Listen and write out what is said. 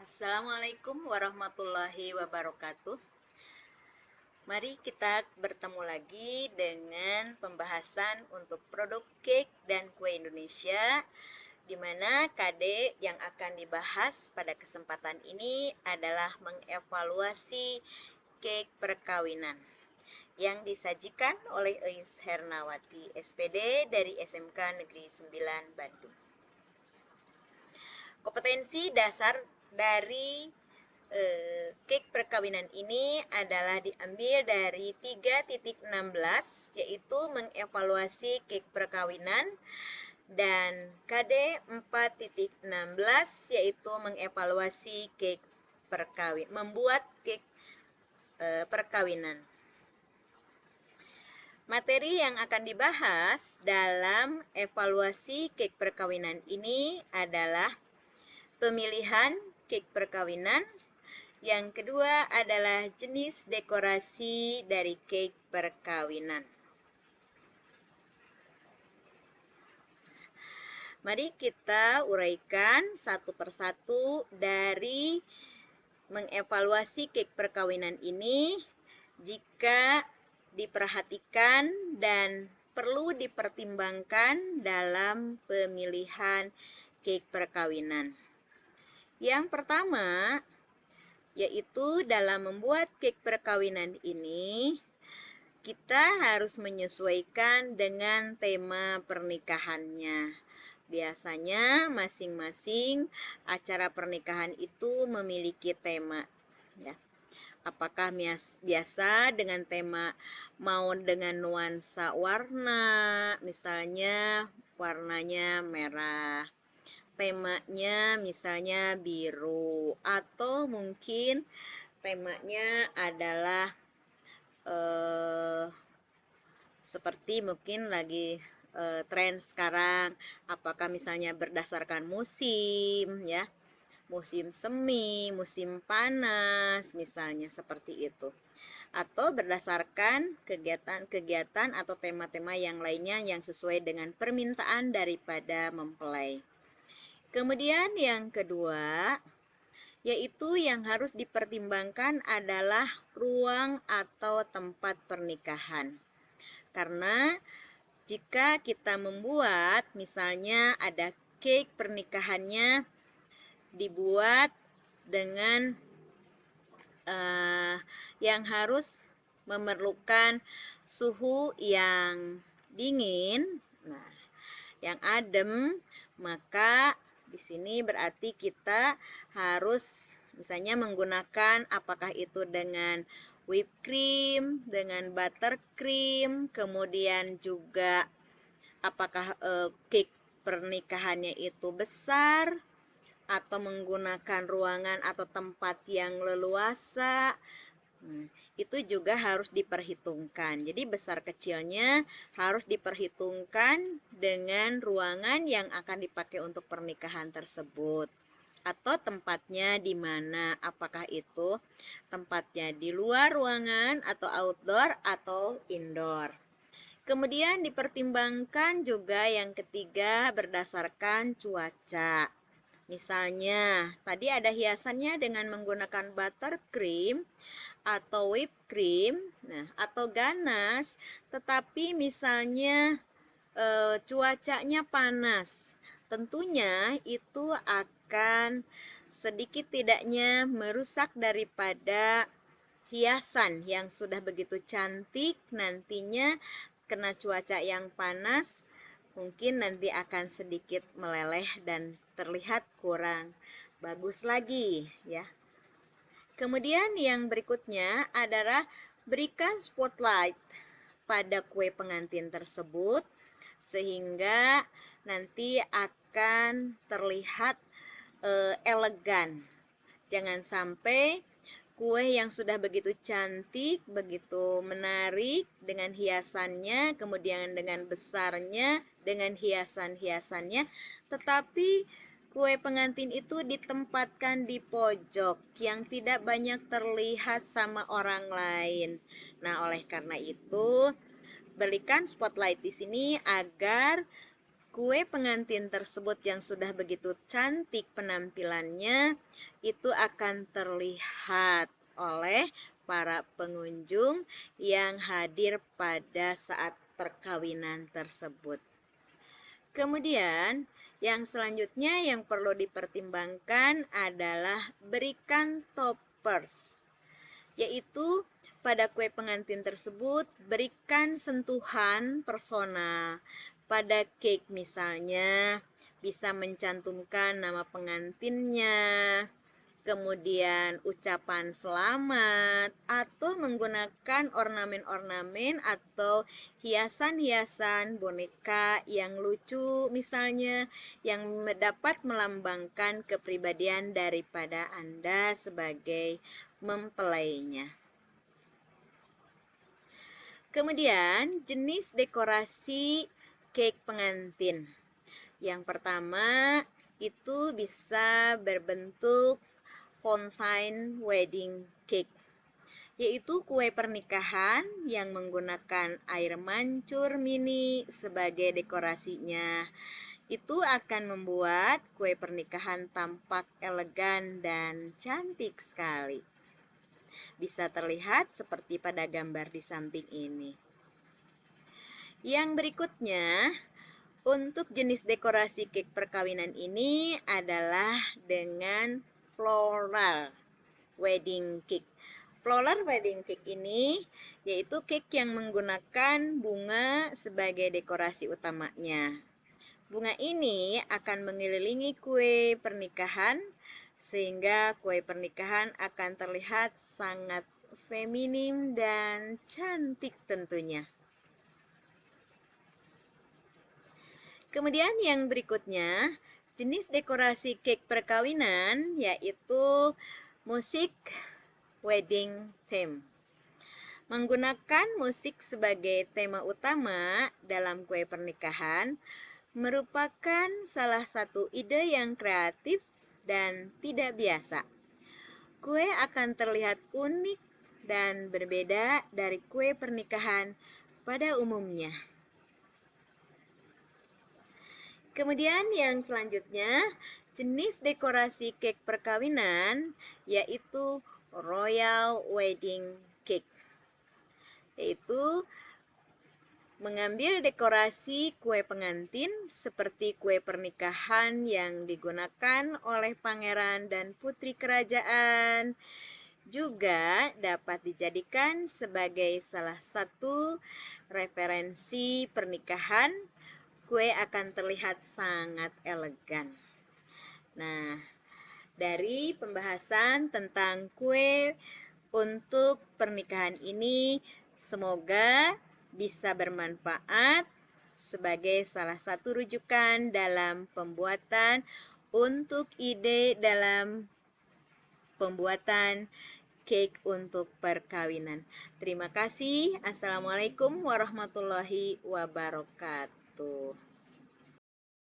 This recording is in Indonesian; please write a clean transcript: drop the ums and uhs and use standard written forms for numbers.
Assalamualaikum warahmatullahi wabarakatuh. Mari kita bertemu lagi dengan pembahasan untuk produk cake dan kue Indonesia, di mana KD yang akan dibahas pada kesempatan ini adalah mengevaluasi cake perkawinan yang disajikan oleh Eis Hernawati, SPD dari SMK Negeri 9 Bandung. Kompetensi dasar dari cake perkawinan ini adalah diambil dari 3.16, yaitu mengevaluasi cake perkawinan, dan KD 4.16, yaitu mengevaluasi cake membuat cake perkawinan. Materi yang akan dibahas dalam evaluasi cake perkawinan ini adalah pemilihan cake perkawinan. Yang kedua adalah jenis dekorasi dari cake perkawinan. Mari kita uraikan satu persatu dari mengevaluasi cake perkawinan ini. Jika diperhatikan dan perlu dipertimbangkan dalam pemilihan cake perkawinan. Yang pertama, yaitu dalam membuat cake perkawinan ini, kita harus menyesuaikan dengan tema pernikahannya. Biasanya masing-masing acara pernikahan itu memiliki tema, ya. Apakah biasa dengan tema mau dengan nuansa warna, misalnya warnanya merah, temanya misalnya biru, atau mungkin temanya adalah seperti mungkin lagi tren sekarang, apakah misalnya berdasarkan musim, ya, musim semi, musim panas, misalnya seperti itu, atau berdasarkan kegiatan-kegiatan atau tema-tema yang lainnya yang sesuai dengan permintaan daripada mempelai. Kemudian yang kedua, yaitu yang harus dipertimbangkan adalah ruang atau tempat pernikahan. Karena jika kita membuat, misalnya ada cake pernikahannya dibuat dengan yang harus memerlukan suhu yang dingin, nah, yang adem, maka di sini berarti kita harus misalnya menggunakan apakah itu dengan whipped cream, dengan buttercream, kemudian juga apakah cake pernikahannya itu besar atau menggunakan ruangan atau tempat yang leluasa. Itu juga harus diperhitungkan. Jadi besar kecilnya harus diperhitungkan dengan ruangan yang akan dipakai untuk pernikahan tersebut. Atau tempatnya di mana, apakah itu tempatnya di luar ruangan atau outdoor atau indoor. Kemudian dipertimbangkan juga yang ketiga berdasarkan cuaca. Misalnya, tadi ada hiasannya dengan menggunakan buttercream atau whipped cream, nah, atau ganas, tetapi misalnya cuacanya panas, tentunya itu akan sedikit tidaknya merusak daripada hiasan yang sudah begitu cantik, nantinya kena cuaca yang panas, mungkin nanti akan sedikit meleleh dan terlihat kurang bagus lagi, ya. Kemudian yang berikutnya adalah berikan spotlight pada kue pengantin tersebut sehingga nanti akan terlihat elegan. Jangan sampai kue yang sudah begitu cantik, begitu menarik dengan hiasannya, kemudian dengan besarnya, dengan hiasan-hiasannya, tetapi kue pengantin itu ditempatkan di pojok yang tidak banyak terlihat sama orang lain. Nah, oleh karena itu, berikan spotlight di sini agar kue pengantin tersebut yang sudah begitu cantik penampilannya itu akan terlihat oleh para pengunjung yang hadir pada saat perkawinan tersebut. Kemudian, yang selanjutnya yang perlu dipertimbangkan adalah berikan toppers, yaitu pada kue pengantin tersebut berikan sentuhan personal. Pada cake misalnya bisa mencantumkan nama pengantinnya, kemudian ucapan selamat, atau menggunakan ornamen-ornamen atau hiasan-hiasan boneka yang lucu misalnya, yang dapat melambangkan kepribadian daripada Anda sebagai mempelainya. Kemudian jenis dekorasi cake pengantin. Yang pertama itu bisa berbentuk fountain wedding cake, yaitu kue pernikahan yang menggunakan air mancur mini sebagai dekorasinya. Itu akan membuat kue pernikahan tampak elegan dan cantik sekali. Bisa terlihat seperti pada gambar di samping ini. Yang berikutnya, untuk jenis dekorasi cake perkawinan ini adalah dengan floral wedding cake. Floral wedding cake ini yaitu cake yang menggunakan bunga sebagai dekorasi utamanya. Bunga ini akan mengelilingi kue pernikahan sehingga kue pernikahan akan terlihat sangat feminim dan cantik tentunya. Kemudian yang berikutnya, jenis dekorasi cake perkawinan yaitu musik wedding theme. Menggunakan musik sebagai tema utama dalam kue pernikahan merupakan salah satu ide yang kreatif dan tidak biasa. Kue akan terlihat unik dan berbeda dari kue pernikahan pada umumnya. Kemudian yang selanjutnya, jenis dekorasi cake perkawinan yaitu royal wedding cake, yaitu mengambil dekorasi kue pengantin seperti kue pernikahan yang digunakan oleh pangeran dan putri kerajaan. Juga dapat dijadikan sebagai salah satu referensi pernikahan. Kue akan terlihat sangat elegan. Nah, dari pembahasan tentang kue untuk pernikahan ini, semoga bisa bermanfaat sebagai salah satu rujukan dalam pembuatan untuk ide dalam pembuatan cake untuk perkawinan. Terima kasih. Assalamualaikum warahmatullahi wabarakatuh.